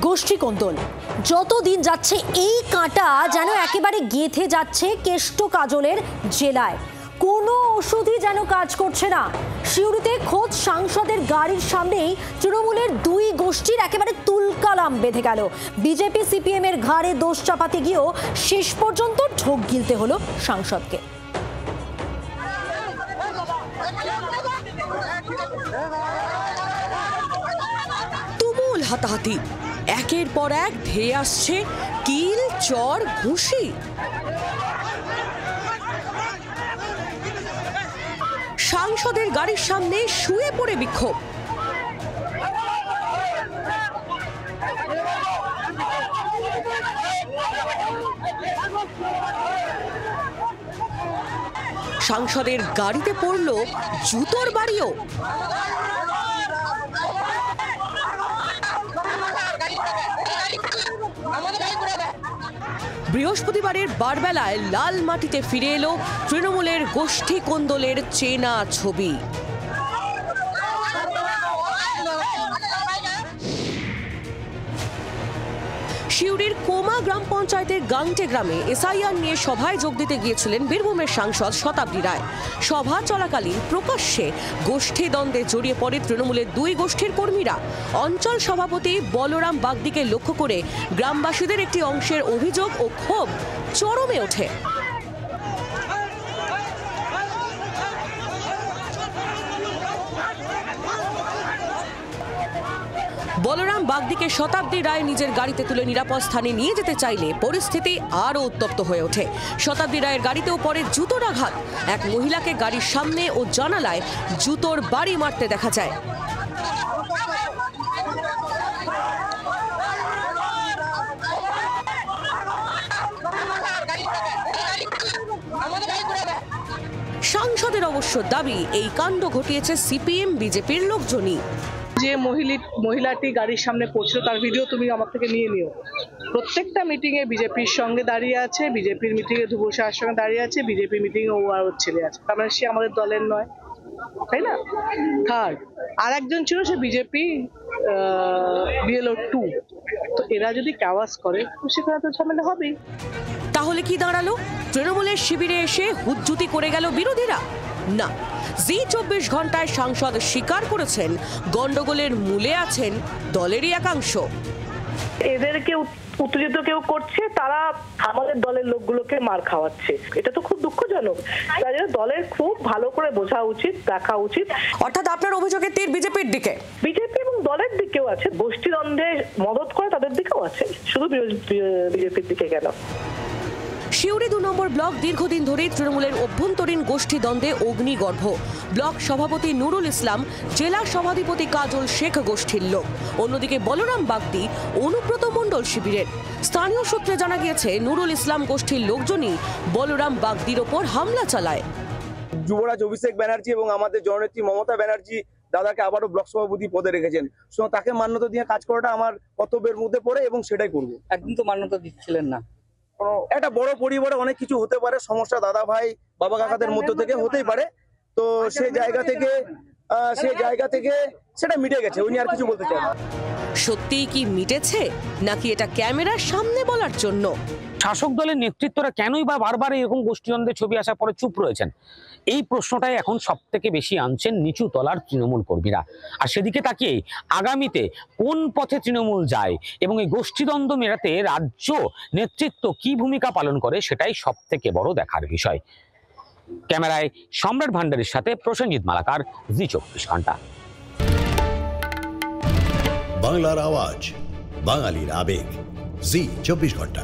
গোষ্ঠী কোন্দল। যত দিন যাচ্ছে এই কাঁটা যেন একেবারে গেঁথে যাচ্ছে কেষ্ট কাজলের জেলায়। কোনো ওষুধই যেন কাজ করছে না। সিউড়িতে খোদ সাংসদের গাড়ির সামনেই তৃণমূলের দুই গোষ্ঠীর একেবারে তুলকালাম বেঁধে গেল। বিজেপি সিপিএম এর ঘাড়ে দোষ চাপাতে গিয়েও শেষ পর্যন্ত ঢোক গিলতে হলো সাংসদকে। তুমুল হাতাহাতি, একের পর এক ধেয়ে আসছে কিল, চর, ঘুষি। সাংসদের গাড়ির সামনে শুয়ে পড়ে বিক্ষোভ। সাংসদের গাড়িতে পড়ল জুতোর বাড়িও। বৃহস্পতিবারের বারবেলায় লাল মাটিতে ফিরে এলো তৃণমূলের গোষ্ঠী কোন্দলের চেনা ছবি। সিউড়ির কোমা গ্রাম পঞ্চায়েতের গাংটে গ্রামে এসআইআর নিয়ে সভায় যোগ দিতে গিয়েছিলেন বীরভূমের সাংসদ শতাব্দী রায়। সভা চলাকালীন প্রকাশ্যে গোষ্ঠী দ্বন্দ্বে জড়িয়ে পড়ে তৃণমূলের দুই গোষ্ঠীর কর্মীরা। অঞ্চল সভাপতি বলরাম বাগদিকে লক্ষ্য করে গ্রামবাসীদের একটি অংশের অভিযোগ ও ক্ষোভ চরমে ওঠে। বলরাম বাগদিকে শতাব্দী রায় নিজের গাড়িতে তুলে নিরাপদ স্থানে নিয়ে যেতে চাইলে পরিস্থিতি আরও উত্তপ্ত হয়ে ওঠে। শতাব্দী রায়ের গাড়িতেও পড়ে জুতোর আঘাত। এক মহিলাকে গাড়ির সামনে ও জানালায় জুতোর বাড়ি মারতে দেখা যায়। সাংসদের অবশ্য দাবি এই কাণ্ড ঘটিয়েছে সিপিএম বিজেপির লোকজনই। যে মহিলাটি গাড়ির সামনে পৌঁছলো তার ভিডিও তুমি আমার থেকে নিয়ে নিও। প্রত্যেকটা মিটিং এ বিজেপির সঙ্গে দাঁড়িয়ে আছে, বিজেপির মিটিং এ ধ্রুব শাহের সঙ্গে দাঁড়িয়ে আছে, বিজেপি মিটিং এ ও আর ওর ছেলে আছে, তার মানে সে আমাদের দলের নয়, তাই না? থার্ড আর একজন ছিল, সে বিজেপি BLO 2। তো এরা যদি কাওয়াজ করে তো সেখানে তো ঝামেলা হবেই। তাহলে কি দাঁড়ালো? তৃণমূলের শিবিরে এসে হুজ্জুতি করে গেল বিরোধীরা? না, জি 24 ঘন্টায় সাংসদ স্বীকার করেছেন গন্ডগোলের মূলে আছেন দলেরই একাংশ। এদেরকে উত্তেজিত কেউ করছে, তারা আমাদের দলের লোকগুলোকে মার খাওয়াচ্ছে। এটা তো খুব দুঃখজনক। তাই জন্য দলের খুব ভালো করে বোঝা উচিত, দেখা উচিত। অর্থাৎ আপনার অভিযোগের তীর বিজেপির দিকে? বিজেপি এবং দলের দিকেও আছে, গোষ্ঠী দ্বন্দ্বে মদত করে তাদের দিকেও আছে, শুধু বিজেপির দিকে কেন? সিউড়ি 2 নম্বর ব্লক দীর্ঘদিন ধরেই তৃণমূলের অভ্যন্তরীণ গোষ্ঠী দ্বন্দ্বে অগ্নিগর্ভ। ব্লক সভাপতি নুরুল ইসলাম জেলা সভাধিপতি কাজল শেখ গোষ্ঠীর লোক। অন্যদিকে বলরাম বাগদি অনুব্রত মণ্ডল শিবিরের। স্থানীয় সূত্রে জানা গিয়েছে নুরুল ইসলাম গোষ্ঠীর লোকজনই বলরাম বাগদির ওপর হামলা চালায়। যুবরাজ অভিষেক ব্যানার্জি এবং আমাদের জননেত্রী মমতা ব্যানার্জি দাদাকে আবারও ব্লক সভাপতি পদে রেখেছেন, তাকে মান্যতা দিয়ে কাজ করাটা আমার কর্তব্যের মধ্যে পড়ে এবং সেটাই করব। একদিন তো মান্যতা দিচ্ছিলেন না। একটা বড় পরিবারে অনেক কিছু হতে পারে, সমস্যা দাদা ভাই বাবা কাকাদের মধ্য থেকে হতেই পারে। তো সেই জায়গা থেকে সেটা মিটে গেছে, উনি আর কিছু বলতে চান। সত্যিই কি মিটেছে, নাকি এটা ক্যামেরার সামনে বলার জন্য? শাসক দলের নেতৃত্বরা কেনই বা বারবার এরকম গোষ্ঠীদ্বন্দ্বের ছবি আসার পরে চুপ রয়েছেন? এই প্রশ্নটাই এখন সব থেকে বেশি আনছেন নিচু তলার তৃণমূল কর্মীরা। আর সেদিকে তাকিয়ে আগামীতে কোন পথে তৃণমূল যায় এবং এই গোষ্ঠীদ্বন্দ্ব মেটাতে রাজ্য নেতৃত্ব কি ভূমিকা পালন করে, সেটাই সব থেকে বড় দেখার বিষয়। ক্যামেরায় সম্রাট ভান্ডারীর সাথে প্রসেনজিৎ মালাকার, জি 24 ঘন্টা। বাংলার আওয়াজ, বাঙালির আবেগ, জি 24 ঘন্টা।